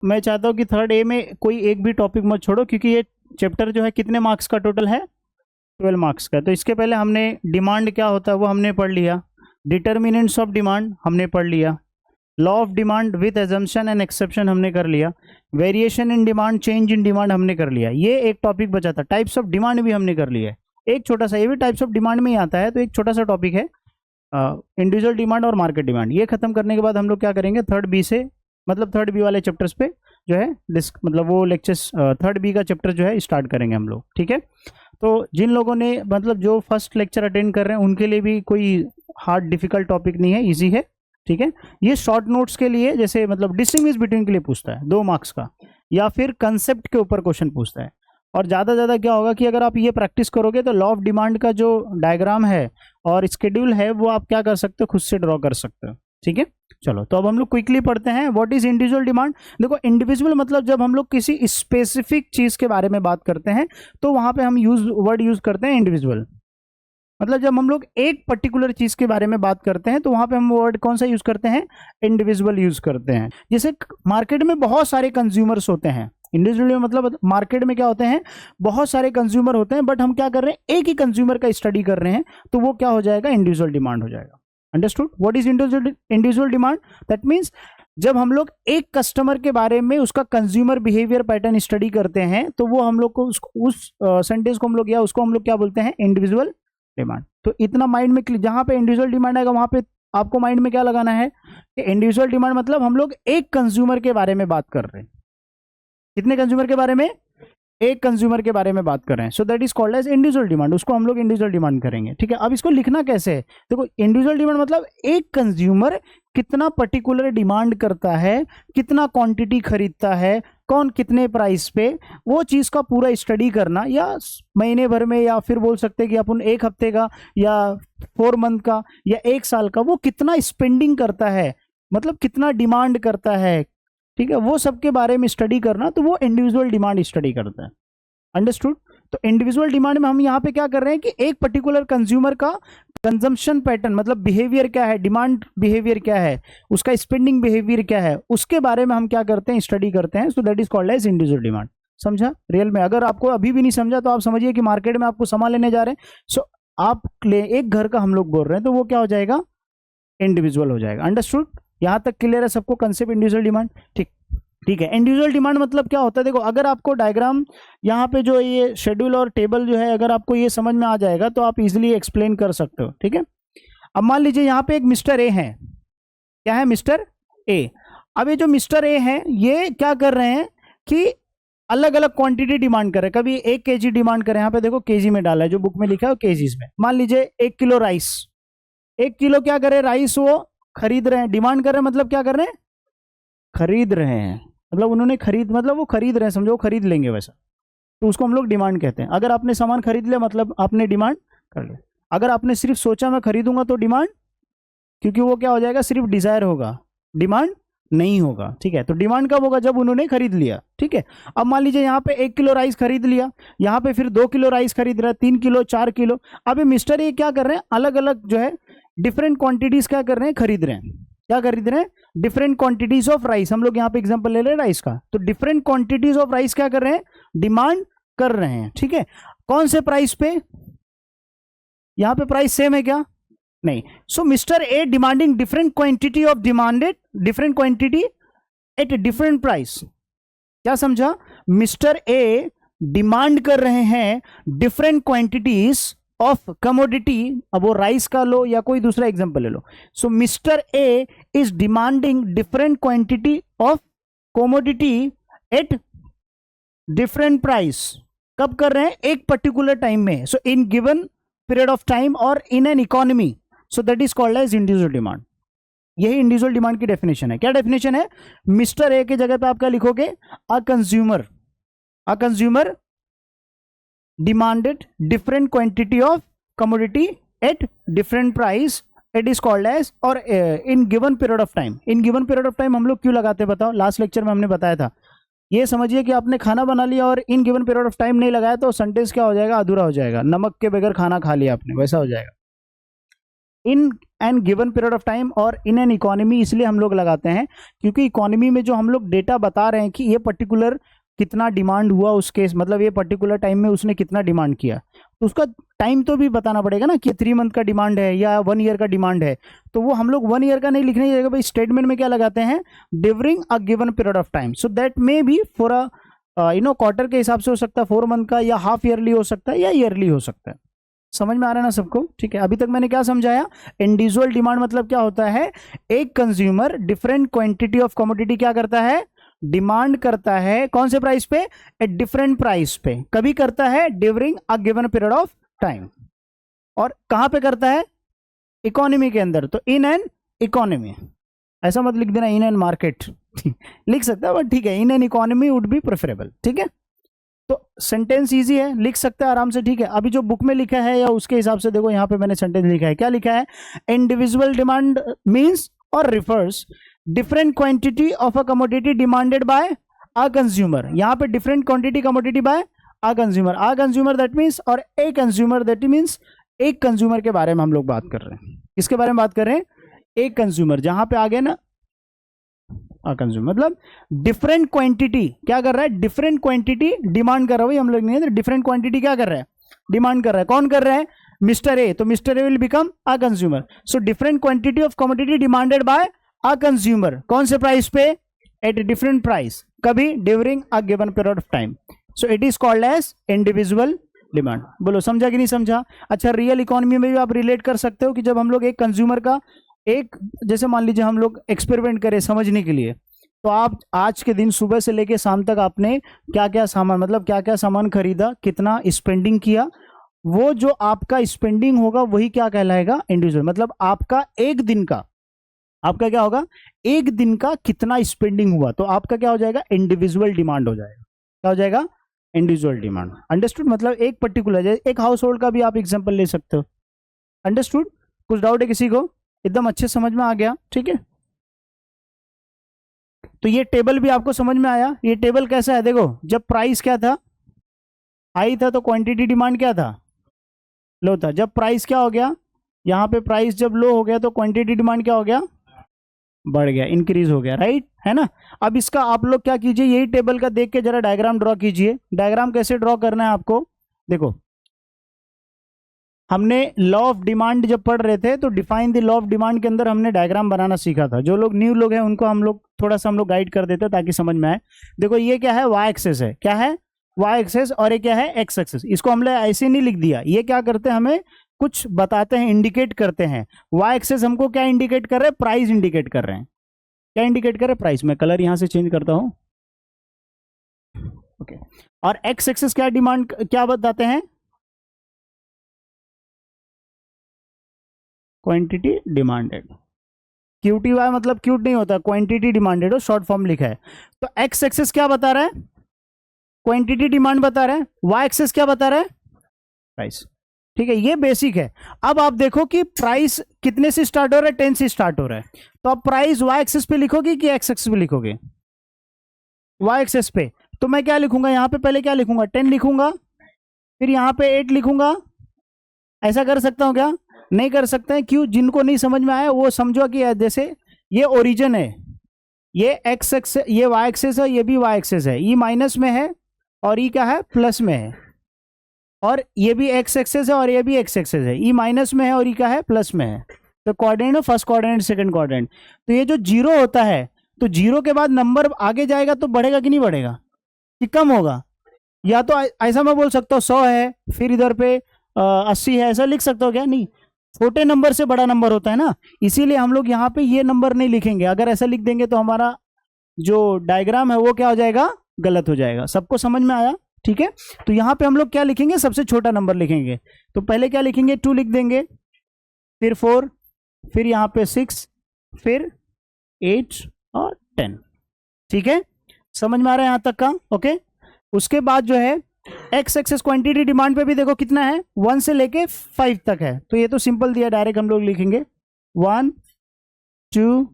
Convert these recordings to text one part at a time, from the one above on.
मैं चाहता हूँ कि थर्ड ए में कोई एक भी टॉपिक मत छोड़ो, क्योंकि ये चैप्टर जो है कितने मार्क्स का टोटल है, 12 मार्क्स का। तो इसके पहले हमने डिमांड क्या होता है वो हमने पढ़ लिया, डिटर्मिनेंट्स ऑफ डिमांड हमने पढ़ लिया, law of demand with assumption and exception हमने कर लिया, variation in demand, change in demand हमने कर लिया। ये एक टॉपिक बचा था, टाइप्स ऑफ डिमांड भी हमने कर लिया है, एक छोटा सा, ये भी टाइप्स ऑफ डिमांड में ही आता है, तो एक छोटा सा टॉपिक है इंडिविजुअल डिमांड और मार्केट डिमांड। ये खत्म करने के बाद हम लोग क्या करेंगे, थर्ड बी से, मतलब थर्ड बी वाले चैप्टर्स पे जो है मतलब वो लेक्चर्स थर्ड बी का चैप्टर जो है स्टार्ट करेंगे हम लोग, ठीक है। तो जिन लोगों ने मतलब जो फर्स्ट लेक्चर अटेंड कर रहे हैं उनके लिए भी कोई हार्ड डिफिकल्ट टॉपिक नहीं है, इजी है, ठीक है। ये शॉर्ट नोट्स के लिए, जैसे मतलब डिस्टिंग्विश बिटवीन के लिए पूछता है 2 मार्क्स का, या फिर कंसेप्ट के ऊपर क्वेश्चन पूछता है। और ज़्यादा ज़्यादा क्या होगा कि अगर आप ये प्रैक्टिस करोगे तो लॉ ऑफ डिमांड का जो डायग्राम है और स्केड्यूल है वो आप क्या कर सकते हो, खुद से ड्रॉ कर सकते हो, ठीक है। चलो, तो अब हम लोग क्विकली पढ़ते हैं व्हाट इज इंडिविजुअल डिमांड। देखो, इंडिविजुअल मतलब जब हम लोग किसी स्पेसिफिक चीज के बारे में बात करते हैं तो वहां पे हम वर्ड यूज करते हैं इंडिविजुअल। मतलब जब हम लोग एक पर्टिकुलर चीज के बारे में बात करते हैं तो वहां पे हम वर्ड कौन सा यूज करते हैं, इंडिविजुअल यूज करते हैं। जैसे मार्केट में बहुत सारे कंज्यूमर्स होते हैं, इंडिविजुअल मतलब मार्केट में क्या होते हैं, बहुत सारे कंज्यूमर होते हैं, बट हम क्या कर रहे हैं, एक ही कंज्यूमर का स्टडी कर रहे हैं, तो वो क्या हो जाएगा, इंडिविजुअल डिमांड हो जाएगा। Understood what is individual demand? That means जब हम लोग एक कस्टमर के बारे में उसका कंज्यूमर बिहेवियर पैटर्न स्टडी करते हैं तो वो हम लोग को उस सेंटेंस को हम लोग या उसको हम लोग क्या बोलते हैं, इंडिविजुअल डिमांड। तो इतना माइंड में, जहां पे इंडिविजुअल डिमांड आएगा वहां पे आपको माइंड में क्या लगाना है कि इंडिविजुअल डिमांड मतलब हम लोग एक कंज्यूमर के बारे में बात कर रहे हैं। कितने कंज्यूमर के बारे में, एक कंज्यूमर के बारे में बात कर रहे हैं, so that is called as individual demand. उसको हम लोग इंडिविजुअल डिमांड करेंगे, ठीक है। अब इसको लिखना कैसे है, देखो, इंडिविजुअल डिमांड मतलब एक कंज्यूमर कितना पर्टिकुलर डिमांड करता है, कितना क्वांटिटी खरीदता है, कौन कितने प्राइस पे, वो चीज का पूरा स्टडी करना, या महीने भर में, या फिर बोल सकते हैं कि अपन 1 हफ्ते का या 4 मंथ का या 1 साल का, वो कितना स्पेंडिंग करता है, मतलब कितना डिमांड करता है, ठीक है, वो सब के बारे में स्टडी करना, तो वो इंडिविजुअल डिमांड स्टडी करता है। अंडरस्टूड? तो इंडिविजुअल डिमांड में हम यहाँ पे क्या कर रहे हैं कि एक पर्टिकुलर कंज्यूमर का कंजम्पशन पैटर्न, मतलब बिहेवियर क्या है, डिमांड बिहेवियर क्या है, उसका स्पेंडिंग बिहेवियर क्या है, उसके बारे में हम क्या करते हैं, स्टडी करते हैं। So that is called as individual demand. समझा? रियल में अगर आपको अभी भी नहीं समझा तो आप समझिए कि मार्केट में आपको सामान लेने जा रहे हैं, सो आप एक घर का हम लोग बोल रहे हैं, तो वो क्या हो जाएगा, इंडिविजुअल हो जाएगा। अंडरस्टूड? यहाँ तक क्लियर है सबको कंसेप्ट इंडिविजुअल डिमांड? ठीक है। इंडिविजुअल डिमांड मतलब क्या होता है, देखो, अगर आपको डायग्राम यहाँ पे जो ये शेड्यूल और टेबल जो है, अगर आपको ये समझ में आ जाएगा तो आप इजीली एक्सप्लेन कर सकते हो, ठीक है। अब मान लीजिए यहाँ पे एक मिस्टर ए है, क्या है, मिस्टर ए। अब ये जो मिस्टर ए है ये क्या कर रहे हैं कि अलग अलग क्वांटिटी डिमांड कर रहे हैं। कभी 1 kg डिमांड कर रहे हैं, यहाँ पे देखो केजी में डाला है, जो बुक में लिखा है केजीज में। मान लीजिए 1 किलो राइस, 1 किलो क्या करे, राइस वो खरीद रहे हैं, डिमांड कर रहे हैं, मतलब क्या कर रहे हैं, खरीद रहे हैं, मतलब उन्होंने मतलब वो खरीद रहे हैं, समझो वो खरीद लेंगे वैसा, तो उसको हम लोग डिमांड कहते हैं। अगर आपने सामान खरीद लिया मतलब आपने डिमांड कर लिया। अगर आपने सिर्फ सोचा मैं खरीदूंगा तो डिमांड, क्योंकि वो क्या हो जाएगा, सिर्फ डिजायर होगा, डिमांड नहीं होगा, ठीक है। तो डिमांड कब होगा, जब उन्होंने खरीद लिया, ठीक है। अब मान लीजिए यहाँ पे 1 किलो राइस खरीद लिया, यहाँ पे फिर 2 किलो राइस खरीद रहा है, 3 किलो, 4 किलो। अब ये मिस्टर ये क्या कर रहे हैं, अलग अलग जो है डिफरेंट क्वांटिटीज क्या कर रहे हैं, खरीद रहे हैं। क्या खरीद रहे हैं, डिफरेंट क्वांटिटीज ऑफ राइस। हम लोग यहाँ पे एग्जांपल ले रहे हैं राइस का, तो डिफरेंट क्वांटिटीज ऑफ राइस क्या कर रहे हैं, डिमांड कर रहे हैं, ठीक है। कौन से प्राइस पे, यहाँ पे प्राइस सेम है क्या, नहीं। So Mister A demanding different quantity of demanded, different quantity at different price. क्या समझा, मिस्टर ए डिमांड कर रहे हैं डिफरेंट क्वांटिटीज ऑफ कमोडिटी। अब वो राइस का लो या कोई दूसरा एग्जांपल ले लो। So Mister A is demanding different quantity of commodity at different price. कब कर रहे हैं, एक पर्टिकुलर टाइम में, so in given period of time और in an economy. So that is called as individual demand. यही इंडिविजुअल डिमांड की definition है। क्या डेफिनेशन है, मिस्टर ए के जगह पे आप क्या लिखोगे, a consumer demanded different quantity of commodity at different price, it is called as, और in given period of time। in given period of time हम लोग क्यों लगाते हैं बताओ, लास्ट लेक्चर में हमने बताया था। ये समझिए कि आपने खाना बना लिया और इन गिवन पीरियड ऑफ टाइम नहीं लगाया तो सेंटेंस क्या हो जाएगा, अधूरा हो जाएगा। नमक के बगैर खाना खा लिया आपने, वैसा हो जाएगा। In an given period of time और इन एन इकोनॉमी इसलिए हम लोग लगाते हैं क्योंकि इकोनॉमी में जो हम लोग डेटा बता रहे हैं कि ये पर्टिकुलर कितना डिमांड हुआ उस केस, मतलब ये पर्टिकुलर टाइम में उसने कितना डिमांड किया, तो उसका टाइम तो भी बताना पड़ेगा ना कि 3 मंथ का डिमांड है या 1 ईयर का डिमांड है। तो वो हम लोग 1 ईयर का नहीं लिखने की जगह भाई स्टेटमेंट में क्या लगाते हैं, during a given period of time, so that may be for a quarter के हिसाब से हो सकता है, 4 मंथ का, या हाफ ईयरली हो सकता है, या ईयरली हो सकता है। समझ में आ रहा है ना सबको? ठीक है, अभी तक मैंने क्या समझाया, इंडिविजुअल डिमांड मतलब क्या होता है, एक consumer different quantity of commodity क्या करता है, डिमांड करता है, कौन से प्राइस पे, ए डिफरेंट प्राइस पे, कभी करता है during a given period of time, और कहां पे करता है, इकोनॉमी के अंदर, तो इन एन इकोनॉमी, ऐसा मत लिख देना इन एन मार्केट लिख सकता है बट ठीक है, इन an economy would be preferable. ठीक है, तो सेंटेंस इजी है, लिख सकते हैं आराम से। ठीक है, अभी जो बुक में लिखा है या उसके हिसाब से देखो, यहाँ पे मैंने सेंटेंस लिखा है, क्या लिखा है, इंडिविजुअल डिमांड मींस और refers different quantity of a commodity demanded by a consumer, यहाँ पे different quantity commodity by a consumer that means, और ए कंज्यूमर दैट मींस, एक कंज्यूमर के बारे में हम लोग बात कर रहे हैं, किसके बारे में बात कर रहे हैं, एक कंज्यूमर, जहां पे आ गया ना कंज्यूमर, मतलब डिफरेंट क्वांटिटी क्या कर रहा है, डिफरेंट क्वांटिटी डिमांड कर रहा है, हम लोग नहीं, डिफरेंट क्वांटिटी क्या कर रहा है, डिमांड कर रहा है, कौन कर रहा है, मिस्टर ए, तो mister A will become a consumer, so different quantity of commodity demanded by a consumer, कौन से प्राइस पे, एट डिफरेंट प्राइस, कभी during a given period of time, so it is called as individual demand. बोलो समझा कि नहीं समझा? अच्छा, रियल इकोनॉमी में भी आप रिलेट कर सकते हो कि जब हम लोग एक कंज्यूमर का एक, जैसे मान लीजिए हम लोग एक्सपेरिमेंट करें समझने के लिए, तो आप आज के दिन सुबह से लेके शाम तक आपने क्या क्या सामान, मतलब क्या क्या सामान खरीदा, कितना स्पेंडिंग किया, वो जो आपका स्पेंडिंग होगा वही क्या कहलाएगा, इंडिविजुअल, मतलब आपका एक दिन का, आपका क्या होगा, एक दिन का कितना स्पेंडिंग हुआ, तो आपका क्या हो जाएगा, इंडिविजुअल डिमांड हो जाएगा, क्या हो जाएगा, इंडिविजुअल डिमांड। अंडरस्टूड? मतलब एक पर्टिकुलर, एक हाउस होल्ड का भी आप एग्जांपल ले सकते हो। अंडरस्टूड? कुछ डाउट है किसी को? एकदम अच्छे समझ में आ गया? ठीक है, तो ये टेबल भी आपको समझ में आया। ये टेबल कैसा है, देखो, जब प्राइस क्या था, हाई था, तो क्वांटिटी डिमांड क्या था, लो था। जब प्राइस क्या हो गया, यहाँ पे प्राइस जब लो हो गया तो क्वांटिटी डिमांड क्या हो गया, बढ़ गया, इंक्रीज हो गया, राइट है ना। अब इसका आप लोग क्या कीजिए, यही टेबल का देख के जरा डायग्राम ड्रॉ कीजिए। डायग्राम कैसे ड्रॉ करना है आपको, देखो, हमने लॉ ऑफ डिमांड जब पढ़ रहे थे तो define the law of demand के अंदर हमने डायग्राम बनाना सीखा था। जो लोग न्यू लोग हैं उनको हम लोग थोड़ा सा हम लोग गाइड कर देते हैं ताकि समझ में आए। देखो, ये क्या है, वाई एक्सेस है, क्या है, वाई एक्सेस, और ये क्या है, एक्स एक्सेस। इसको हमने ऐसे नहीं लिख दिया, ये क्या करते हैं, हमें कुछ बताते हैं, इंडिकेट करते हैं। वाई एक्सेस हमको क्या इंडिकेट कर रहे हैं, प्राइस इंडिकेट कर रहे हैं। क्या इंडिकेट कर रहे हैं, प्राइस। मैं कलर यहां से चेंज करता हूं, ओके। और एक्स एक्सेस क्या डिमांड, क्या बताते हैं, क्वांटिटी डिमांडेड। क्यूटीवाई मतलब क्यूट नहीं होता, क्वांटिटी डिमांडेड हो, शॉर्ट फॉर्म लिखा है। तो एक्स एक्सेस क्या बता रहा है, क्वांटिटी डिमांड बता रहा है। वाई एक्सेस क्या बता रहा है, प्राइस। ठीक है, ये बेसिक है। अब आप देखो कि प्राइस कितने से स्टार्ट हो रहा है, 10 से स्टार्ट हो रहा है, तो आप प्राइस वाई एक्सेस पे लिखोगे कि एक्स एक्सेस पे लिखोगे, वाई एक्सेस पे। तो मैं क्या लिखूंगा, यहां पे पहले क्या लिखूंगा, 10 लिखूंगा, फिर यहां पे 8 लिखूंगा। ऐसा कर सकता हूं क्या, नहीं कर सकते हैं। क्यों, जिनको नहीं समझ में आया वो समझो कि जैसे ये ओरिजिन है, ये एक्स एक्स, ये वाई एक्सेस है, ये भी वाई एक्सेस है, ये माइनस में है और ये क्या है, प्लस में है, और ये भी एक्स एक्सेस है और ये भी एक्स एक्सेस है, ये माइनस में है और ये क्या है, प्लस में है। तो coordinate, first coordinate, second coordinate. तो ये जो जीरो होता है, तो जीरो के बाद नंबर आगे जाएगा तो बढ़ेगा कि नहीं बढ़ेगा, कि कम होगा। या तो ऐसा मैं बोल सकता हूँ 100 है, फिर इधर पे 80 है, ऐसा लिख सकता हो क्या, नहीं, छोटे नंबर से बड़ा नंबर होता है ना, इसीलिए हम लोग यहाँ पे ये नंबर नहीं लिखेंगे। अगर ऐसा लिख देंगे तो हमारा जो डायग्राम है वो क्या हो जाएगा, गलत हो जाएगा। सबको समझ में आया? ठीक है, तो यहाँ पे हम लोग क्या लिखेंगे, सबसे छोटा नंबर लिखेंगे। तो पहले क्या लिखेंगे, 2 लिख देंगे, फिर 4, फिर यहाँ पे 6, फिर 8 और 10। ठीक है, समझ में आ रहा है यहाँ तक का? ओके। उसके बाद जो है एक्स एक्सेस क्वांटिटी डिमांड पे भी देखो कितना है, 1 से लेके 5 तक है। तो ये तो सिंपल दिया, डायरेक्ट हम लोग लिखेंगे 1 2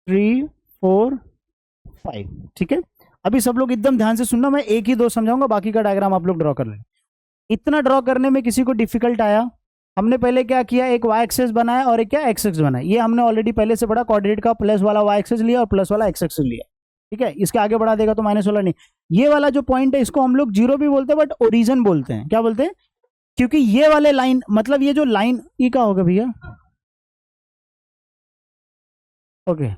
3 4 5। ठीक है, अभी सब लोग एकदम ध्यान से सुनना, मैं एक ही दो समझाऊंगा, बाकी का डायग्राम आप लोग ड्रॉ कर लें। इतना ड्रॉ करने में किसी को डिफिकल्ट आया, हमने पहले क्या किया, एक वाई एक्सेस बनाया और एक क्या एक्स एक्स बनाया। ये हमने ऑलरेडी पहले से पढ़ा, कोऑर्डिनेट का प्लस वाला वाई एक्सेस लिया और प्लस वाला एक्स एक्सेस लिया, ठीक है। इसके आगे बढ़ा देगा तो माइनस वाला नहीं। ये वाला जो पॉइंट है इसको हम लोग जीरो भी बोलते हैं बट ओरिजिन बोलते हैं। क्या बोलते हैं? क्योंकि ये वाले लाइन, मतलब ये जो लाइन, ये क्या होगा भैया, ओके,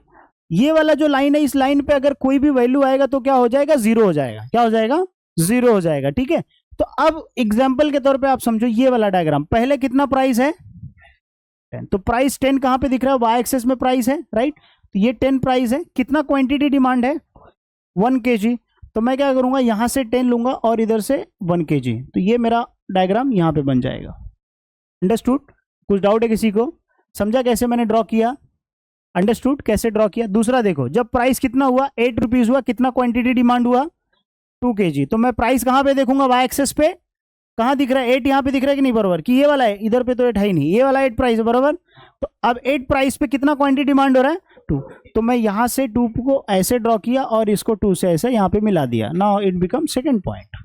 ये वाला जो लाइन है, इस लाइन पे अगर कोई भी वैल्यू आएगा तो क्या हो जाएगा, जीरो हो जाएगा। क्या हो जाएगा? जीरो हो जाएगा, ठीक है। तो अब एग्जाम्पल के तौर पे आप समझो ये वाला डायग्राम, पहले कितना प्राइस है 10, तो प्राइस 10 कहां पे दिख रहा है, वाई एक्सेस में प्राइस है, राइट। तो ये 10 प्राइस है, कितना क्वांटिटी डिमांड है 1 kg। तो मैं क्या करूंगा, यहां से 10 लूंगा और इधर से 1 kg, तो ये मेरा डायग्राम यहां पे बन जाएगा। अंडरस्टूड? कुछ डाउट है किसी को? समझा कैसे मैंने ड्रॉ किया? अंडरस्टूड कैसे ड्रॉ किया? दूसरा देखो, जब प्राइस कितना हुआ 8 रुपीज हुआ, कितना क्वांटिटी डिमांड हुआ 2 kg। तो मैं प्राइस कहां पे देखूंगा, वाई एक्सेस पे कहां दिख रहा है 8, यहां पे दिख रहा है कि नहीं बराबर, कि ये वाला है, इधर पे तो 8 है ही नहीं, ये वाला 8 प्राइस है बराबर। तो अब 8 प्राइस पे कितना क्वांटिटी डिमांड हो रहा है 2, तो मैं यहां से 2 को ऐसे ड्रॉ किया और इसको 2 से ऐसे यहां पे मिला दिया। Now it become second point,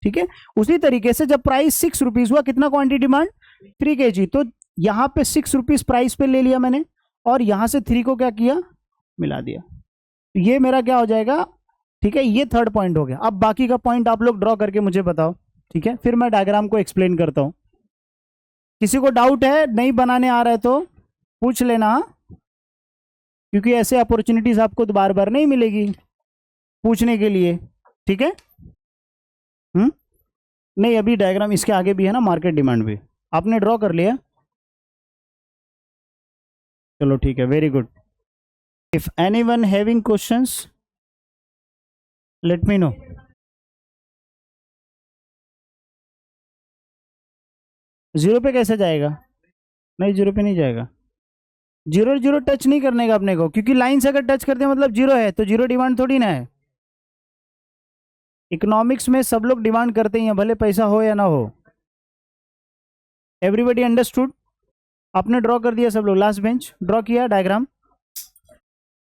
ठीक है। उसी तरीके से जब प्राइस 6 रुपीज हुआ, कितना क्वांटिटी डिमांड 3 kg, तो यहां पे 6 रुपीज प्राइस पे ले लिया मैंने और यहां से 3 को क्या किया, मिला दिया। तो ये मेरा क्या हो जाएगा, ठीक है। ये थर्ड पॉइंट हो गया। अब बाकी का पॉइंट आप लोग ड्रॉ करके मुझे बताओ, ठीक है, फिर मैं डायग्राम को एक्सप्लेन करता हूं। किसी को डाउट है, नहीं बनाने आ रहा है तो पूछ लेना, क्योंकि ऐसे अपॉर्चुनिटीज आपको बार बार नहीं मिलेगी पूछने के लिए, ठीक है। नहीं, अभी डायग्राम इसके आगे भी है ना, मार्केट डिमांड भी आपने ड्रॉ कर लिया, चलो ठीक है, very good. If anyone having questions let me know. Zero पे कैसे जाएगा? नहीं, जीरो पे नहीं जाएगा, जीरो जीरो टच नहीं करने का अपने को, क्योंकि लाइन से अगर टच करते हैं मतलब जीरो है, तो जीरो डिमांड थोड़ी ना है। इकोनॉमिक्स में सब लोग डिमांड करते ही हैं, भले पैसा हो या ना हो। Everybody understood? आपने ड्रॉ कर दिया सब लोग, लास्ट बेंच ड्रॉ किया, डायग्राम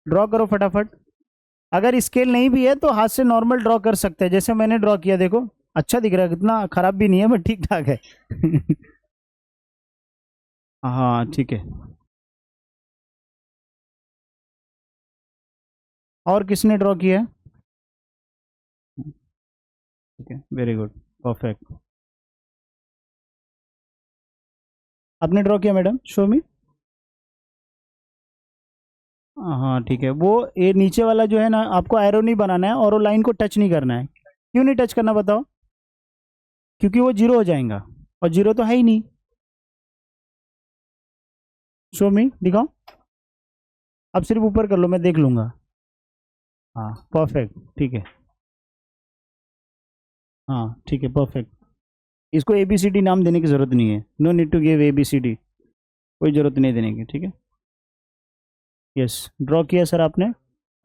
ड्रॉ करो फटाफट। अगर स्केल नहीं भी है तो हाथ से नॉर्मल ड्रॉ कर सकते हैं, जैसे मैंने ड्रॉ किया, देखो अच्छा दिख रहा है, कितना खराब भी नहीं है बट ठीक ठाक है। हाँ ठीक है। और किसने ड्रॉ किया है? ठीक है, वेरी गुड, परफेक्ट। आपने ड्रॉ किया मैडम, शो मी। हाँ ठीक है, वो ये नीचे वाला जो है ना, आपको एरो नहीं बनाना है और वो लाइन को टच नहीं करना है। क्यों नहीं टच करना बताओ? क्योंकि वो जीरो हो जाएगा और जीरो तो है ही नहीं। शो मी, दिखाओ। अब सिर्फ ऊपर कर लो, मैं देख लूंगा। हाँ परफेक्ट, ठीक है। हाँ ठीक है, परफेक्ट। इसको ABCD नाम देने की जरूरत नहीं है, no need to give ABCD, कोई जरूरत नहीं देने की, ठीक है। यस, ड्रॉ किया सर आपने।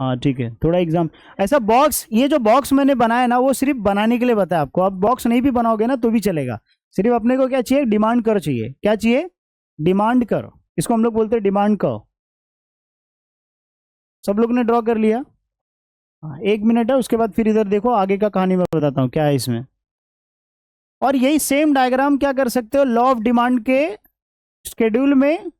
हाँ ठीक है, थोड़ा एग्जाम ऐसा बॉक्स, ये जो बॉक्स मैंने बनाया ना वो सिर्फ बनाने के लिए बताया आपको। आप बॉक्स नहीं भी बनाओगे ना तो भी चलेगा, सिर्फ अपने को क्या चाहिए, डिमांड कर चाहिए। क्या चाहिए? डिमांड कर, इसको हम लोग बोलते हैं डिमांड कर। सब लोग ने ड्रॉ कर लिया? हाँ 1 मिनट है, उसके बाद फिर इधर देखो, आगे का कहानी मैं बताता हूँ क्या है इसमें। और यही सेम डायग्राम क्या कर सकते हो, लॉ ऑफ डिमांड के शेड्यूल में,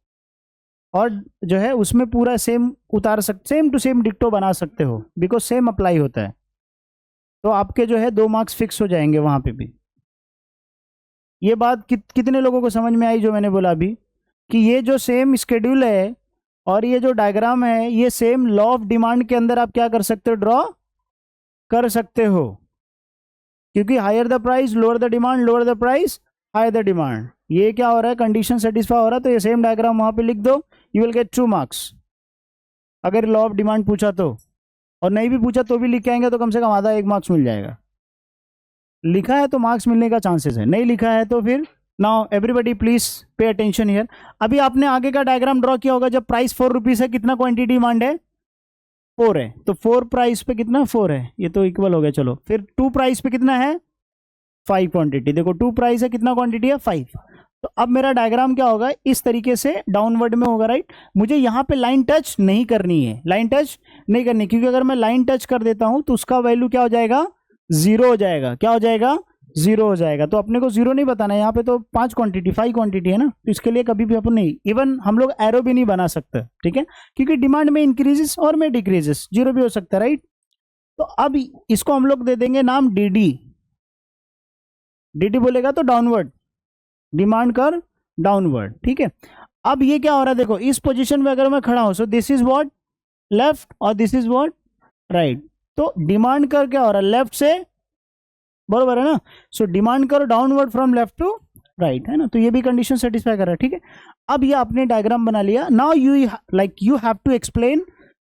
और जो है उसमें पूरा सेम उतार सकते, सेम टू सेम डिक्टो बना सकते हो, बिकॉज सेम अप्लाई होता है। तो आपके जो है 2 मार्क्स फिक्स हो जाएंगे वहां पे भी। ये बात कितने लोगों को समझ में आई जो मैंने बोला अभी, कि ये जो सेम स्केड्यूल है और ये जो डायग्राम है, ये सेम लॉ ऑफ डिमांड के अंदर आप क्या कर सकते हो, ड्रॉ कर सकते हो। क्योंकि higher the price lower the demand, lower the price higher the demand, ये क्या हो रहा है, कंडीशन सेटिस्फाई हो रहा है, तो ये सेम डायग्राम वहां पे लिख दो, यू विल गेट 2 मार्क्स। अगर लॉ ऑफ डिमांड पूछा तो, और नहीं भी पूछा तो भी लिख के आएंगे तो कम से कम आधा 1 मार्क्स मिल जाएगा। लिखा है तो मार्क्स मिलने का चांसेस है, नहीं लिखा है तो फिर। Now everybody please pay attention here. अभी आपने आगे का डायग्राम ड्रॉ किया होगा, जब प्राइस 4 रुपीज है, कितना क्वांटिटी डिमांड है 4 है, तो 4 प्राइस पे कितना 4 है, ये तो इक्वल हो गया। चलो फिर 2 प्राइस पे कितना है 5 क्वांटिटी, देखो 2 प्राइस है, कितना क्वांटिटी है 5। तो अब मेरा डायग्राम क्या होगा, इस तरीके से डाउनवर्ड में होगा, राइट। मुझे यहाँ पे लाइन टच नहीं करनी है, लाइन टच नहीं करनी, क्योंकि अगर मैं लाइन टच कर देता हूं तो उसका वैल्यू क्या हो जाएगा, 0 हो जाएगा। क्या हो जाएगा, जीरो हो जाएगा। तो अपने को जीरो नहीं बताना है, यहाँ पे तो 5 क्वांटिटी है ना, तो इसके लिए कभी भी अपन नहीं, इवन हम लोग एरो भी नहीं बना सकते, ठीक है, क्योंकि डिमांड में इंक्रीजेस और में डिक्रीजेस, जीरो भी हो सकता है, राइट। तो अब इसको हम लोग दे देंगे नाम डी डी बोलेगा तो डाउनवर्ड, डिमांड कर डाउनवर्ड, ठीक है। अब ये क्या हो रहा है, देखो इस पोजीशन में अगर मैं खड़ा हूं, so this is what left और दिस इज व्हाट राइट। तो डिमांड कर क्या हो रहा है, लेफ्ट से, बरोबर है ना। सो डिमांड करो downward from left to right, है ना। तो ये भी कंडीशन सेटिस्फाई कर रहा है, ठीक है। अब ये आपने डायग्राम बना लिया। Now you have to explain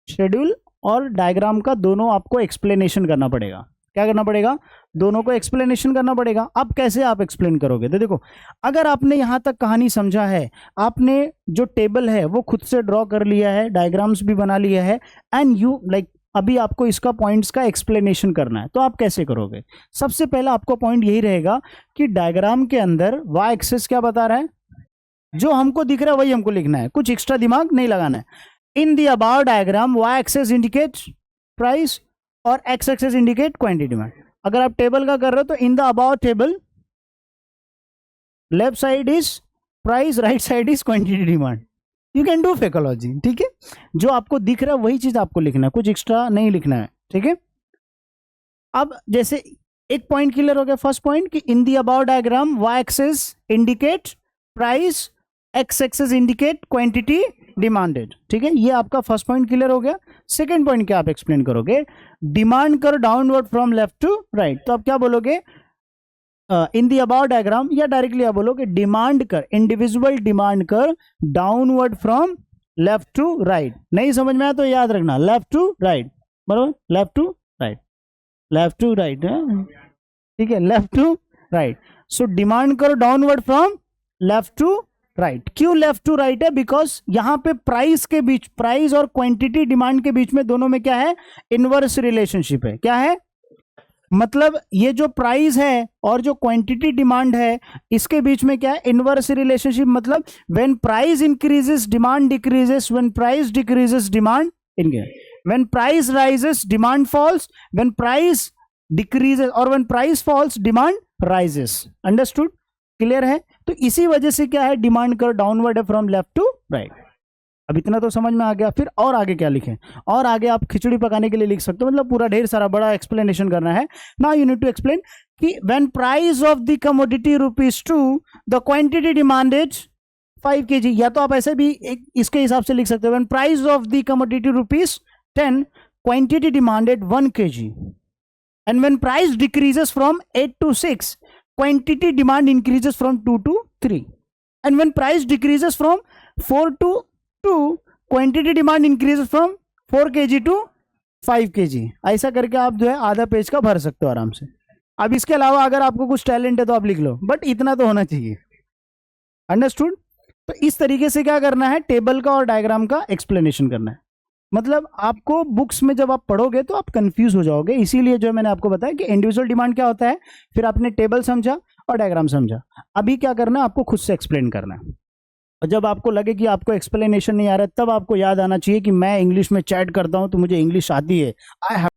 schedule और डायग्राम का दोनों आपको एक्सप्लेनेशन करना पड़ेगा। क्या करना पड़ेगा, दोनों को एक्सप्लेनेशन करना पड़ेगा। अब कैसे आप एक्सप्लेन करोगे, तो देखो अगर आपने यहां तक कहानी समझा है, आपने जो टेबल है वो खुद से ड्रॉ कर लिया है, डायग्राम्स भी बना लिया है, एंड यू अभी आपको इसका पॉइंट्स का एक्सप्लेनेशन करना है, तो आप कैसे करोगे। सबसे पहला आपको पॉइंट यही रहेगा कि डायग्राम के अंदर वाई एक्सिस क्या बता रहा है, जो हमको दिख रहा है वही हमको लिखना है, कुछ एक्स्ट्रा दिमाग नहीं लगाना है। In the above diagram Y axis indicate price और X axis indicate quantity demand. अगर आप टेबल का कर रहे हो तो in the above table left side is price, right side is quantity demand. You can do fakeology, ठीक है। जो आपको दिख रहा है वही चीज आपको लिखना है, कुछ एक्स्ट्रा नहीं लिखना है, ठीक है। अब जैसे एक पॉइंट क्लियर हो गया, फर्स्ट पॉइंट कि in the above diagram Y axis indicate price, X axis indicate quantity demanded, ठीक है। ये आपका फर्स्ट पॉइंट क्लियर हो गया। सेकंड पॉइंट क्या आप एक्सप्लेन करोगे, demand curve downward from left to right. तो आप क्या बोलोगे, इन दी अबाउट डायग्राम, या डायरेक्टली आप बोलोगे demand curve, individual demand curve downward from left to right. नहीं समझ में आया तो याद रखना, लेफ्ट टू राइट, बराबर, left to right, left to right, ठीक है, left to right. So demand करो downward from left to right. क्यों लेफ्ट टू राइट है, बिकॉज यहां पे प्राइस के बीच, प्राइस और क्वांटिटी डिमांड के बीच में दोनों में क्या है, इनवर्स रिलेशनशिप है। क्या है, मतलब ये जो प्राइस है और जो क्वांटिटी डिमांड है इसके बीच में क्या है, इनवर्स रिलेशनशिप। मतलब when price increases demand decreases, when price decreases demand increases, when price rises demand falls, when price decreases और when price falls demand rises. Understood, clear है। तो इसी वजह से क्या है, डिमांड कर डाउनवर्ड है फ्रॉम लेफ्ट टू राइट। अब इतना तो समझ में आ गया। फिर और आगे क्या लिखें, और आगे आप खिचड़ी पकाने के लिए लिख सकते हो, मतलब पूरा ढेर सारा बड़ा एक्सप्लेनेशन करना है। Now you need to explain कि when price of the commodity ₹2 the quantity demanded 5 kg, या तो आप ऐसे भी इसके हिसाब से लिख सकते हो, when price of the commodity ₹10 quantity demanded 1 kg, and when price decreases from 8 to 6 quantity demand increases from 2 to 3, and when price decreases from 4 to 2 quantity demand increases from 4 kg to 5 kg। ऐसा करके आप जो है आधा page का भर सकते हो आराम से। अब इसके अलावा अगर आपको कुछ टैलेंट है तो आप लिख लो, बट इतना तो होना चाहिए। अंडरस्टूड। तो इस तरीके से क्या करना है, टेबल का और डायग्राम का एक्सप्लेनेशन करना है। मतलब आपको बुक्स में जब आप पढ़ोगे तो आप कंफ्यूज हो जाओगे, इसीलिए जो मैंने आपको बताया कि इंडिविजुअल डिमांड क्या होता है, फिर आपने टेबल समझा और डायग्राम समझा। अभी क्या करना है, आपको खुद से एक्सप्लेन करना है। और जब आपको लगे कि आपको एक्सप्लेनेशन नहीं आ रहा है, तब आपको याद आना चाहिए कि मैं इंग्लिश में चैट करता हूं तो मुझे इंग्लिश आती है, आई